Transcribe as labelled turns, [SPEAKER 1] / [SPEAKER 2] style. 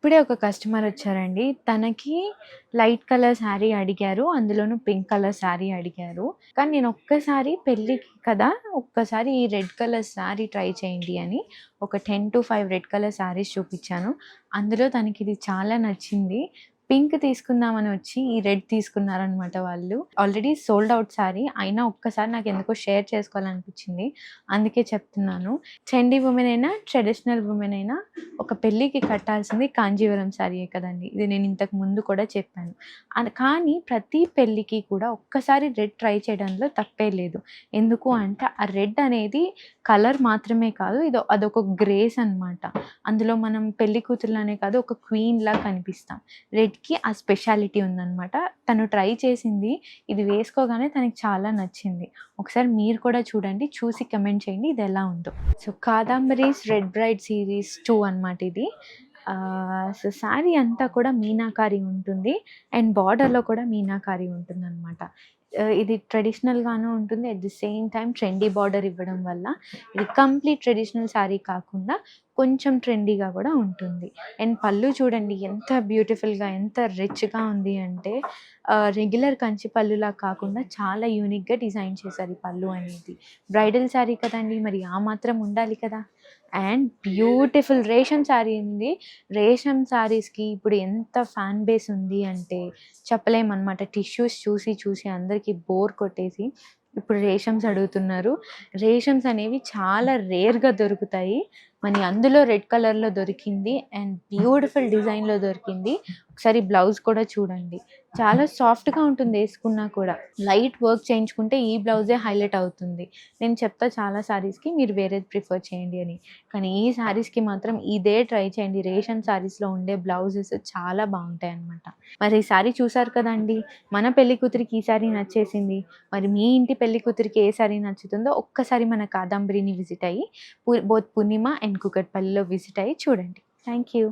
[SPEAKER 1] ఇప్పుడే ఒక కస్టమర్ వచ్చారండి. తనకి లైట్ కలర్ శారీ అడిగారు. అందులోనూ పింక్ కలర్ శారీ అడిగారు. కానీ నేను ఒక్కసారి పెళ్ళికి కదా! ఒక్కసారి ఈ రెడ్ కలర్ శారీ ట్రై చేయండి అని ఒక 10-5 రెడ్ కలర్ శారీస్ చూపిచ్చాను. అందులో తనకిది చాలా నచ్చింది. పింక్ తీసుకుందామని వచ్చి ఈ రెడ్ తీసుకున్నారనమాట వాళ్ళు. Already sold out sari. అయినా ఒక్కసారి నాకెందుకో షేర్ చేసుకోవాలనిపించింది. అందుకే చెప్తున్నాను. ట్రెండీ వుమెన్ అయినా, ట్రెడిషనల్ వుమెన్ అయినా ఒక పెళ్ళికి కట్టాల్సింది కాంజీవరం శారీయే కదండీ! ఇది నేను ఇంతకు ముందు కూడా చెప్పాను. కానీ ప్రతి పెళ్ళికి కూడా ఒక్కసారి రెడ్ ట్రై చేయడంలో తప్పే లేదు. ఎందుకు అంటే ఆ రెడ్ అనేది కలర్ మాత్రమే కాదు. అదొక గ్రేస్ అనమాట. అందులో మనం పెళ్లి కూతురులానే కాదు ఒక క్వీన్‌లా కనిపిస్తాం. రెడ్‌కి ఆ స్పెషాలిటీ ఉందనమాట. తను ట్రై చేసింది. ఇది వేసుకోగానే తనకి చాలా నచ్చింది. ఒకసారి మీరు కూడా చూడండి. చూసి కమెంట్ చేయండి ఇదెలా ఉందో. సో, 'కాదంబరీస్ రెడ్ బ్రైడ్ సీరీస్ 2' అనమాట ఇది. సో, శారీ అంతా కూడా మీనాకారి ఉంటుంది. అండ్ బార్డర్‌లో కూడా మీనాకారి ఉంటుందనమాట. ఇది ట్రెడిషనల్‌గాను ఉంటుంది. At the same time trendy border ఇవ్వడం వల్ల ఇది కంప్లీట్ ట్రెడిషనల్ శారీ కాకుండా కొంచెం ట్రెండీగా కూడా ఉంటుంది. అండ్ పళ్ళు చూడండి ఎంత బ్యూటిఫుల్‌గా, ఎంత రిచ్‌గా ఉంది అంటే రెగ్యులర్ కంచి పళ్ళులా కాకుండా చాలా యూనిక్‌గా డిజైన్ చేశారు ఈ పళ్ళు అనేది. బ్రైడల్ శారీ కదండీ! మరి ఆ మాత్రం ఉండాలి కదా! అండ్ బ్యూటిఫుల్ రేషం శారీ ఉంది. రేషం శారీస్‌కి ఇప్పుడు ఎంత ఫ్యాన్ బేస్ ఉంది అంటే చెప్పలేమనమాట. టిష్యూస్ చూసి చూసి అందరికీ బోర్ కొట్టేసి ఇప్పుడు రేషమ్స్ అడుగుతున్నారు. రేషమ్స్ అనేవి చాలా రేర్‌గా దొరుకుతాయి. మరి అందులో రెడ్ కలర్‌లో దొరికింది అండ్ బ్యూటిఫుల్ డిజైన్‌లో దొరికింది. ఒకసారి బ్లౌజ్ కూడా చూడండి. చాలా సాఫ్ట్‌గా ఉంటుంది ఏసుకున్నా కూడా. లైట్ వర్క్ చేయించుకుంటే ఈ బ్లౌజే హైలైట్ అవుతుంది. నేను చెప్తా చాలా శారీస్‌కి మీరు వేరేది ప్రిఫర్ చేయండి అని. కానీ ఈ శారీస్‌కి మాత్రం ఇదే ట్రై చేయండి. రేషన్ శారీస్‌లో ఉండే బ్లౌజెస్ చాలా బావుంటాయన్నమాట. మరి ఈ శారీ చూసారు కదండీ! మన పెళ్లి కూతురికి ఈ శారీ నచ్చేసింది. మరి మీ ఇంటి పెళ్లి కూతురికి ఏ శారీ నచ్చుతుందో ఒక్కసారి మన కాదంబరిని విజిట్ అయ్యి బోత్ పూర్ణిమ అండ్ కూకట్పల్లిలో విజిట్ అయ్యి చూడండి. Thank you.